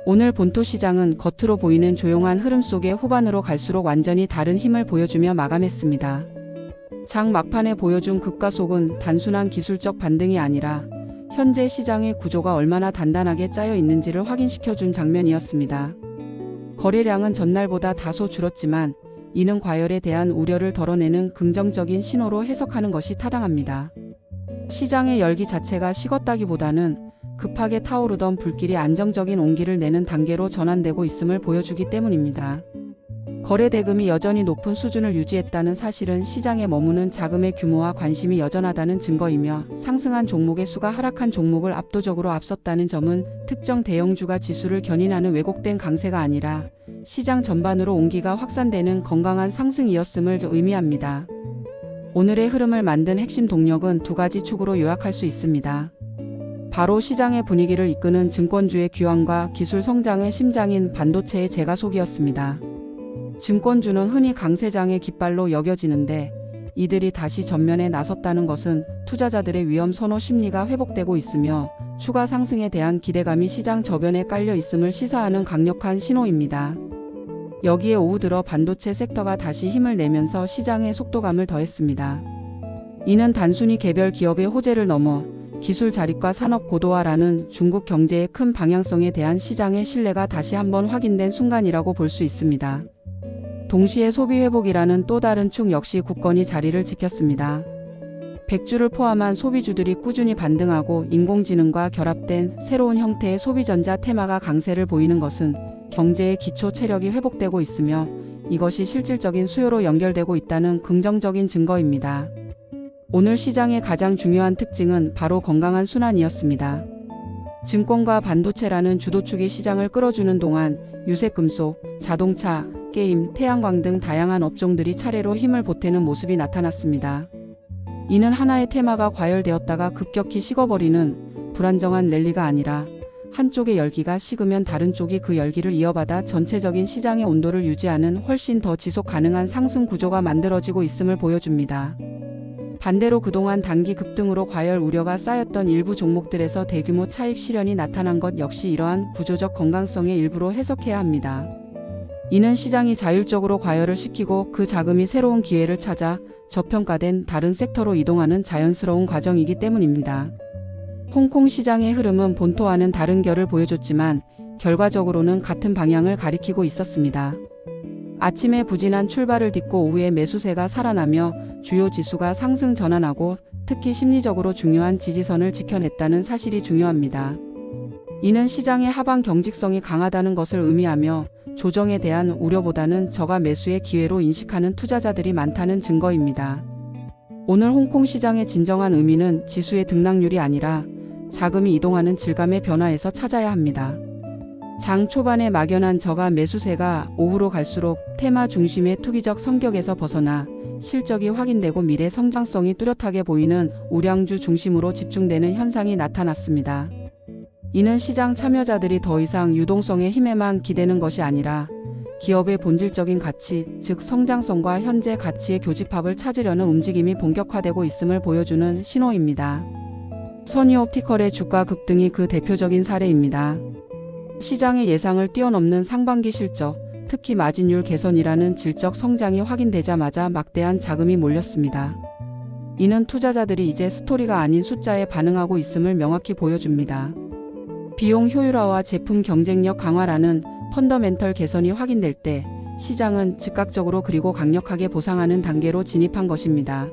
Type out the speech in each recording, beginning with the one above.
오늘 본토 시장은 겉으로 보이는 조용한 흐름 속에 후반으로 갈수록 완전히 다른 힘을 보여주며 마감했습니다. 장 막판에 보여준 급가속은 단순한 기술적 반등이 아니라 현재 시장의 구조가 얼마나 단단하게 짜여 있는지를 확인시켜준 장면이었습니다. 거래량은 전날보다 다소 줄었지만 이는 과열에 대한 우려를 덜어내는 긍정적인 신호로 해석하는 것이 타당합니다. 시장의 열기 자체가 식었다기보다는 급하게 타오르던 불길이 안정적인 온기를 내는 단계로 전환되고 있음을 보여주기 때문입니다. 거래 대금이 여전히 높은 수준을 유지했다는 사실은 시장에 머무는 자금의 규모와 관심이 여전하다는 증거이며, 상승한 종목의 수가 하락한 종목을 압도적으로 앞섰다는 점은 특정 대형주가 지수를 견인하는 왜곡된 강세가 아니라 시장 전반으로 온기가 확산되는 건강한 상승이었음을 의미합니다. 오늘의 흐름을 만든 핵심 동력은 두 가지 축으로 요약할 수 있습니다. 바로 시장의 분위기를 이끄는 증권주의 귀환과 기술 성장의 심장인 반도체의 재가속이었습니다. 증권주는 흔히 강세장의 깃발로 여겨지는데, 이들이 다시 전면에 나섰다는 것은 투자자들의 위험 선호 심리가 회복되고 있으며 추가 상승에 대한 기대감이 시장 저변에 깔려 있음을 시사하는 강력한 신호입니다. 여기에 오후 들어 반도체 섹터가 다시 힘을 내면서 시장의 속도감을 더했습니다. 이는 단순히 개별 기업의 호재를 넘어 기술 자립과 산업 고도화라는 중국 경제의 큰 방향성에 대한 시장의 신뢰가 다시 한번 확인된 순간이라고 볼 수 있습니다. 동시에 소비 회복이라는 또 다른 축 역시 굳건히 자리를 지켰습니다. 백주를 포함한 소비주들이 꾸준히 반등하고 인공지능과 결합된 새로운 형태의 소비전자 테마가 강세를 보이는 것은 경제의 기초 체력이 회복되고 있으며, 이것이 실질적인 수요로 연결되고 있다는 긍정적인 증거입니다. 오늘 시장의 가장 중요한 특징은 바로 건강한 순환이었습니다. 증권과 반도체라는 주도축이 시장을 끌어주는 동안 유색금속, 자동차, 게임, 태양광 등 다양한 업종들이 차례로 힘을 보태는 모습이 나타났습니다. 이는 하나의 테마가 과열되었다가 급격히 식어버리는 불안정한 랠리가 아니라, 한쪽의 열기가 식으면 다른 쪽이 그 열기를 이어받아 전체적인 시장의 온도를 유지하는 훨씬 더 지속 가능한 상승 구조가 만들어지고 있음을 보여줍니다. 반대로 그동안 단기 급등으로 과열 우려가 쌓였던 일부 종목들에서 대규모 차익 실현이 나타난 것 역시 이러한 구조적 건강성의 일부로 해석해야 합니다. 이는 시장이 자율적으로 과열을 시키고 그 자금이 새로운 기회를 찾아 저평가된 다른 섹터로 이동하는 자연스러운 과정이기 때문입니다. 홍콩 시장의 흐름은 본토와는 다른 결을 보여줬지만 결과적으로는 같은 방향을 가리키고 있었습니다. 아침에 부진한 출발을 딛고 오후에 매수세가 살아나며 주요 지수가 상승 전환하고 특히 심리적으로 중요한 지지선을 지켜냈다는 사실이 중요합니다. 이는 시장의 하방 경직성이 강하다는 것을 의미하며 조정에 대한 우려보다는 저가 매수의 기회로 인식하는 투자자들이 많다는 증거입니다. 오늘 홍콩 시장의 진정한 의미는 지수의 등락률이 아니라 자금이 이동하는 질감의 변화에서 찾아야 합니다. 장 초반에 막연한 저가 매수세가 오후로 갈수록 테마 중심의 투기적 성격에서 벗어나 실적이 확인되고 미래 성장성이 뚜렷하게 보이는 우량주 중심으로 집중되는 현상이 나타났습니다. 이는 시장 참여자들이 더 이상 유동성의 힘에만 기대는 것이 아니라 기업의 본질적인 가치, 즉 성장성과 현재 가치의 교집합을 찾으려는 움직임이 본격화되고 있음을 보여주는 신호입니다. 선히옵티컬의 주가 급등이 그 대표적인 사례입니다. 시장의 예상을 뛰어넘는 상반기 실적, 특히 마진율 개선이라는 질적 성장이 확인되자마자 막대한 자금이 몰렸습니다. 이는 투자자들이 이제 스토리가 아닌 숫자에 반응하고 있음을 명확히 보여줍니다. 비용 효율화와 제품 경쟁력 강화라는 펀더멘털 개선이 확인될 때 시장은 즉각적으로 그리고 강력하게 보상하는 단계로 진입한 것입니다.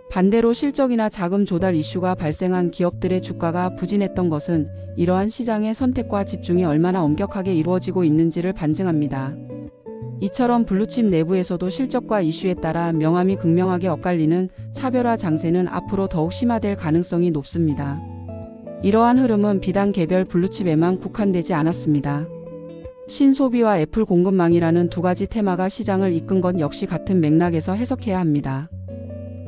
반대로 실적이나 자금 조달 이슈가 발생한 기업들의 주가가 부진했던 것은 이러한 시장의 선택과 집중이 얼마나 엄격하게 이루어지고 있는지를 반증합니다. 이처럼 블루칩 내부에서도 실적과 이슈에 따라 명암이 극명하게 엇갈리는 차별화 장세는 앞으로 더욱 심화될 가능성이 높습니다. 이러한 흐름은 비단 개별 블루칩에만 국한되지 않았습니다. 신소비와 애플 공급망이라는 두 가지 테마가 시장을 이끈 것 역시 같은 맥락에서 해석해야 합니다.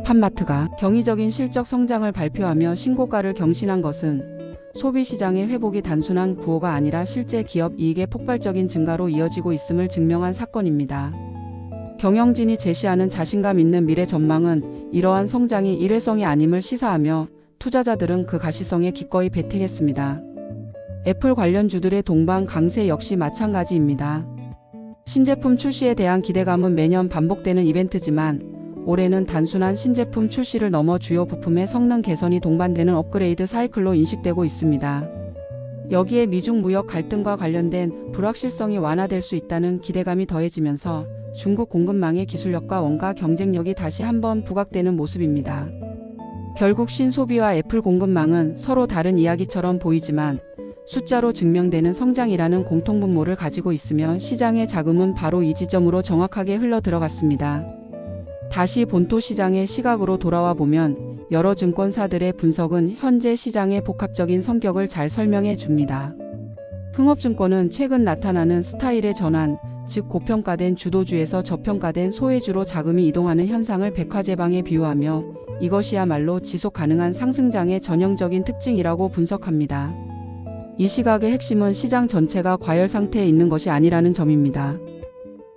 팜마트가 경이적인 실적 성장을 발표하며 신고가를 경신한 것은 소비시장의 회복이 단순한 구호가 아니라 실제 기업 이익의 폭발적인 증가로 이어지고 있음을 증명한 사건입니다. 경영진이 제시하는 자신감 있는 미래 전망은 이러한 성장이 일회성이 아님을 시사하며 투자자들은 그 가시성에 기꺼이 베팅했습니다. 애플 관련주들의 동반 강세 역시 마찬가지입니다. 신제품 출시에 대한 기대감은 매년 반복되는 이벤트지만 올해는 단순한 신제품 출시를 넘어 주요 부품의 성능 개선이 동반되는 업그레이드 사이클로 인식되고 있습니다. 여기에 미중 무역 갈등과 관련된 불확실성이 완화될 수 있다는 기대감이 더해지면서 중국 공급망의 기술력과 원가 경쟁력이 다시 한번 부각되는 모습입니다. 결국 신소비와 애플 공급망은 서로 다른 이야기처럼 보이지만 숫자로 증명되는 성장이라는 공통분모를 가지고 있으며 시장의 자금은 바로 이 지점으로 정확하게 흘러 들어갔습니다. 다시 본토 시장의 시각으로 돌아와 보면 여러 증권사들의 분석은 현재 시장의 복합적인 성격을 잘 설명해 줍니다. 흥업증권은 최근 나타나는 스타일의 전환, 즉 고평가된 주도주에서 저평가된 소외주로 자금이 이동하는 현상을 백화제방에 비유하며 이것이야말로 지속 가능한 상승장의 전형적인 특징이라고 분석합니다. 이 시각의 핵심은 시장 전체가 과열 상태에 있는 것이 아니라는 점입니다.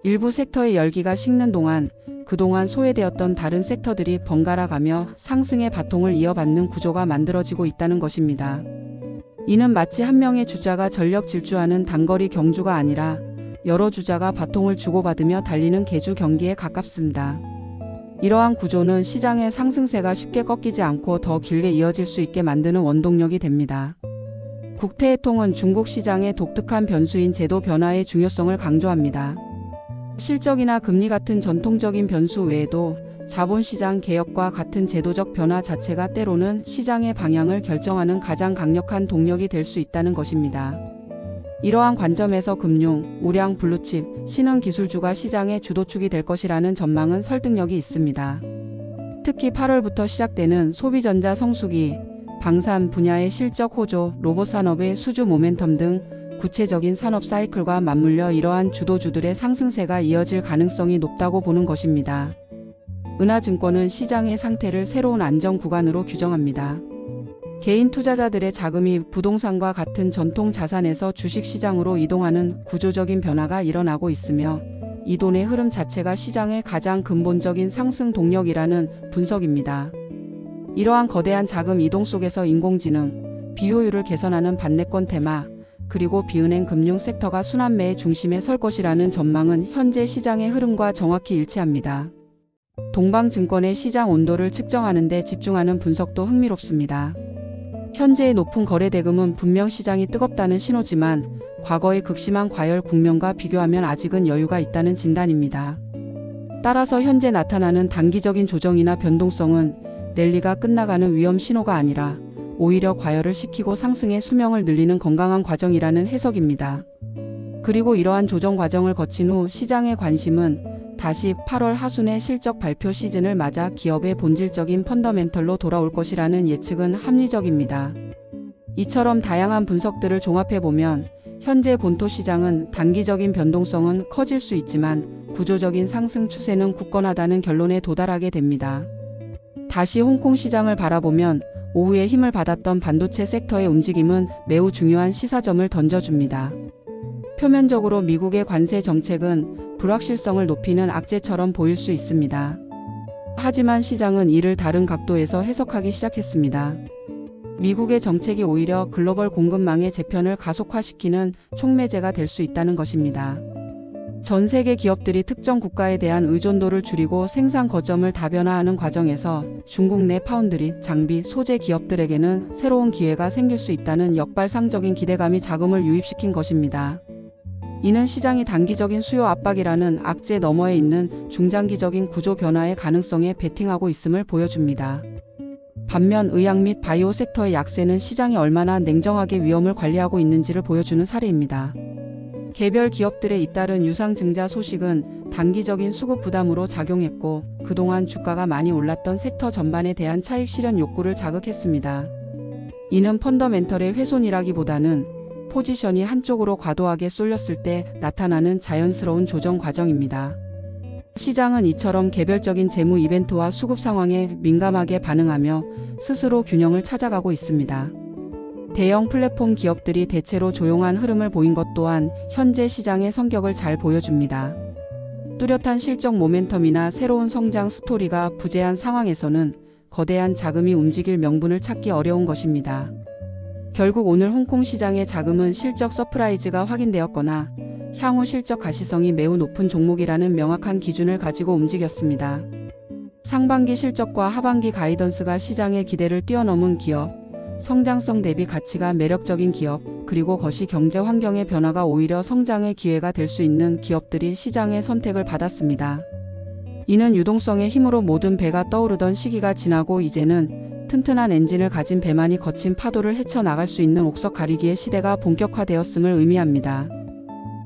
일부 섹터의 열기가 식는 동안 그동안 소외되었던 다른 섹터들이 번갈아 가며 상승의 바통을 이어받는 구조가 만들어지고 있다는 것입니다. 이는 마치 한 명의 주자가 전력 질주하는 단거리 경주가 아니라 여러 주자가 바통을 주고받으며 달리는 계주 경기에 가깝습니다. 이러한 구조는 시장의 상승세가 쉽게 꺾이지 않고 더 길게 이어질 수 있게 만드는 원동력이 됩니다. 국태해통은 중국 시장의 독특한 변수인 제도 변화의 중요성을 강조합니다. 실적이나 금리 같은 전통적인 변수 외에도 자본시장 개혁과 같은 제도적 변화 자체가 때로는 시장의 방향을 결정하는 가장 강력한 동력이 될 수 있다는 것입니다. 이러한 관점에서 금융, 우량 블루칩, 신흥 기술주가 시장의 주도축이 될 것이라는 전망은 설득력이 있습니다. 특히 8월부터 시작되는 소비전자 성수기, 방산 분야의 실적 호조, 로봇 산업의 수주 모멘텀 등 구체적인 산업 사이클과 맞물려 이러한 주도주들의 상승세가 이어질 가능성이 높다고 보는 것입니다. 은하증권은 시장의 상태를 새로운 안정 구간으로 규정합니다. 개인 투자자들의 자금이 부동산과 같은 전통 자산에서 주식시장으로 이동하는 구조적인 변화가 일어나고 있으며 이 돈의 흐름 자체가 시장의 가장 근본적인 상승 동력이라는 분석입니다. 이러한 거대한 자금 이동 속에서 인공지능, 비효율을 개선하는 반대권 테마, 그리고 비은행 금융 섹터가 순환매의 중심에 설 것이라는 전망은 현재 시장의 흐름과 정확히 일치합니다. 동방증권의 시장 온도를 측정하는 데 집중하는 분석도 흥미롭습니다. 현재의 높은 거래 대금은 분명 시장이 뜨겁다는 신호지만 과거의 극심한 과열 국면과 비교하면 아직은 여유가 있다는 진단입니다. 따라서 현재 나타나는 단기적인 조정이나 변동성은 랠리가 끝나가는 위험 신호가 아니라 오히려 과열을 시키고 상승의 수명을 늘리는 건강한 과정이라는 해석입니다. 그리고 이러한 조정 과정을 거친 후 시장의 관심은 다시 8월 하순의 실적 발표 시즌을 맞아 기업의 본질적인 펀더멘털로 돌아올 것이라는 예측은 합리적입니다. 이처럼 다양한 분석들을 종합해보면 현재 본토 시장은 단기적인 변동성은 커질 수 있지만 구조적인 상승 추세는 굳건하다는 결론에 도달하게 됩니다. 다시 홍콩 시장을 바라보면 오후에 힘을 받았던 반도체 섹터의 움직임은 매우 중요한 시사점을 던져줍니다. 표면적으로 미국의 관세 정책은 불확실성을 높이는 악재처럼 보일 수 있습니다. 하지만 시장은 이를 다른 각도에서 해석하기 시작했습니다. 미국의 정책이 오히려 글로벌 공급망의 재편을 가속화시키는 촉매제가 될 수 있다는 것입니다. 전 세계 기업들이 특정 국가에 대한 의존도를 줄이고 생산 거점을 다변화하는 과정에서 중국 내 파운드리, 장비, 소재 기업들에게는 새로운 기회가 생길 수 있다는 역발상적인 기대감이 자금을 유입시킨 것입니다. 이는 시장이 단기적인 수요 압박이라는 악재 너머에 있는 중장기적인 구조 변화의 가능성에 베팅하고 있음을 보여줍니다. 반면 의약 및 바이오 섹터의 약세는 시장이 얼마나 냉정하게 위험을 관리하고 있는지를 보여주는 사례입니다. 개별 기업들의 잇따른 유상증자 소식은 단기적인 수급 부담으로 작용했고 그동안 주가가 많이 올랐던 섹터 전반에 대한 차익 실현 욕구를 자극했습니다. 이는 펀더멘털의 훼손이라기보다는 포지션이 한쪽으로 과도하게 쏠렸을 때 나타나는 자연스러운 조정 과정입니다. 시장은 이처럼 개별적인 재무 이벤트와 수급 상황에 민감하게 반응하며 스스로 균형을 찾아가고 있습니다. 대형 플랫폼 기업들이 대체로 조용한 흐름을 보인 것 또한 현재 시장의 성격을 잘 보여줍니다. 뚜렷한 실적 모멘텀이나 새로운 성장 스토리가 부재한 상황에서는 거대한 자금이 움직일 명분을 찾기 어려운 것입니다. 결국 오늘 홍콩 시장의 자금은 실적 서프라이즈가 확인되었거나 향후 실적 가시성이 매우 높은 종목이라는 명확한 기준을 가지고 움직였습니다. 상반기 실적과 하반기 가이던스가 시장의 기대를 뛰어넘은 기업, 성장성 대비 가치가 매력적인 기업, 그리고 거시 경제 환경의 변화가 오히려 성장의 기회가 될 수 있는 기업들이 시장의 선택을 받았습니다. 이는 유동성의 힘으로 모든 배가 떠오르던 시기가 지나고 이제는 튼튼한 엔진을 가진 배만이 거친 파도를 헤쳐나갈 수 있는 옥석 가리기의 시대가 본격화되었음을 의미합니다.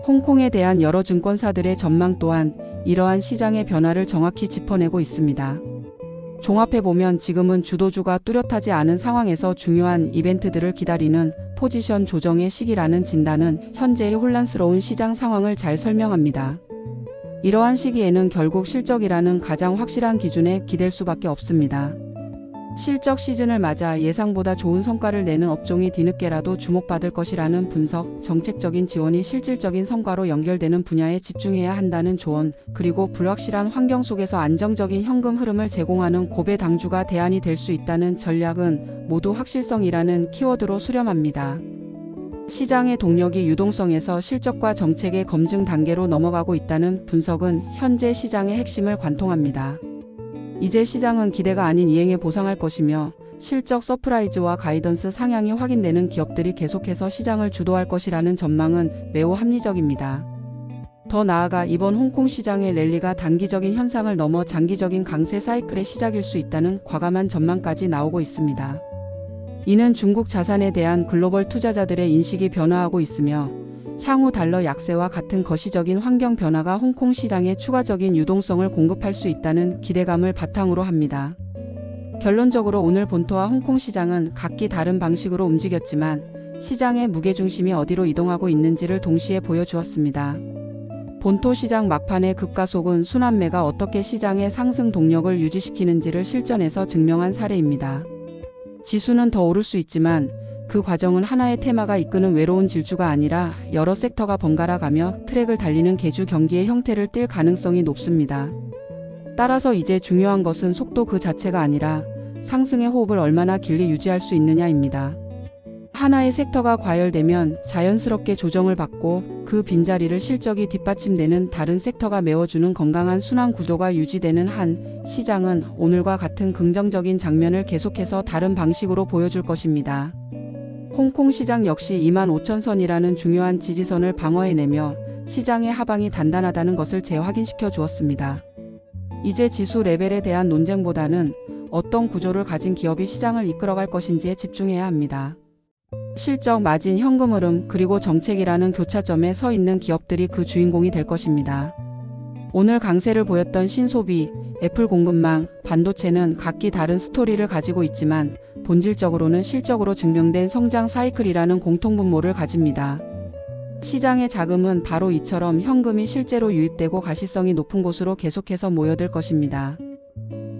홍콩에 대한 여러 증권사들의 전망 또한 이러한 시장의 변화를 정확히 짚어내고 있습니다. 종합해보면 지금은 주도주가 뚜렷하지 않은 상황에서 중요한 이벤트들을 기다리는 포지션 조정의 시기라는 진단은 현재의 혼란스러운 시장 상황을 잘 설명합니다. 이러한 시기에는 결국 실적이라는 가장 확실한 기준에 기댈 수밖에 없습니다. 실적 시즌을 맞아 예상보다 좋은 성과를 내는 업종이 뒤늦게라도 주목받을 것이라는 분석, 정책적인 지원이 실질적인 성과로 연결되는 분야에 집중해야 한다는 조언, 그리고 불확실한 환경 속에서 안정적인 현금 흐름을 제공하는 고배 당주가 대안이 될 수 있다는 전략은 모두 확실성이라는 키워드로 수렴합니다. 시장의 동력이 유동성에서 실적과 정책의 검증 단계로 넘어가고 있다는 분석은 현재 시장의 핵심을 관통합니다. 이제 시장은 기대가 아닌 이행에 보상할 것이며 실적 서프라이즈와 가이던스 상향이 확인되는 기업들이 계속해서 시장을 주도할 것이라는 전망은 매우 합리적입니다. 더 나아가 이번 홍콩 시장의 랠리가 단기적인 현상을 넘어 장기적인 강세 사이클의 시작일 수 있다는 과감한 전망까지 나오고 있습니다. 이는 중국 자산에 대한 글로벌 투자자들의 인식이 변화하고 있으며 향후 달러 약세와 같은 거시적인 환경 변화가 홍콩 시장에 추가적인 유동성을 공급할 수 있다는 기대감을 바탕으로 합니다. 결론적으로 오늘 본토와 홍콩 시장은 각기 다른 방식으로 움직였지만 시장의 무게중심이 어디로 이동하고 있는지를 동시에 보여주었습니다. 본토 시장 막판의 급가속은 순환매가 어떻게 시장의 상승 동력을 유지시키는지를 실전에서 증명한 사례입니다. 지수는 더 오를 수 있지만 그 과정은 하나의 테마가 이끄는 외로운 질주가 아니라 여러 섹터가 번갈아 가며 트랙을 달리는 계주 경기의 형태를 띌 가능성이 높습니다. 따라서 이제 중요한 것은 속도 그 자체가 아니라 상승의 호흡을 얼마나 길게 유지할 수 있느냐입니다. 하나의 섹터가 과열되면 자연스럽게 조정을 받고 그 빈자리를 실적이 뒷받침되는 다른 섹터가 메워주는 건강한 순환 구조가 유지되는 한 시장은 오늘과 같은 긍정적인 장면을 계속해서 다른 방식으로 보여줄 것입니다. 홍콩 시장 역시 25,000선이라는 중요한 지지선을 방어해내며 시장의 하방이 단단하다는 것을 재확인시켜 주었습니다. 이제 지수 레벨에 대한 논쟁보다는 어떤 구조를 가진 기업이 시장을 이끌어갈 것인지에 집중해야 합니다. 실적, 마진, 현금 흐름, 그리고 정책이라는 교차점에 서 있는 기업들이 그 주인공이 될 것입니다. 오늘 강세를 보였던 신소비, 애플 공급망, 반도체는 각기 다른 스토리를 가지고 있지만 본질적으로는 실적으로 증명된 성장 사이클이라는 공통분모를 가집니다. 시장의 자금은 바로 이처럼 현금이 실제로 유입되고 가시성이 높은 곳으로 계속해서 모여들 것입니다.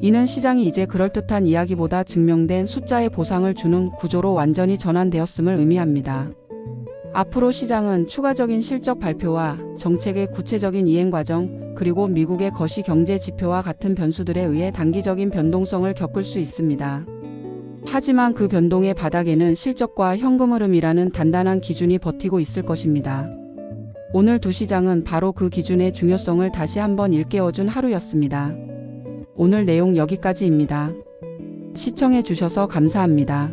이는 시장이 이제 그럴듯한 이야기보다 증명된 숫자의 보상을 주는 구조로 완전히 전환되었음을 의미합니다. 앞으로 시장은 추가적인 실적 발표와 정책의 구체적인 이행 과정, 그리고 미국의 거시 경제 지표와 같은 변수들에 의해 단기적인 변동성을 겪을 수 있습니다. 하지만 그 변동의 바닥에는 실적과 현금 흐름이라는 단단한 기준이 버티고 있을 것입니다. 오늘 두 시장은 바로 그 기준의 중요성을 다시 한번 일깨워준 하루였습니다. 오늘 내용 여기까지입니다. 시청해 주셔서 감사합니다.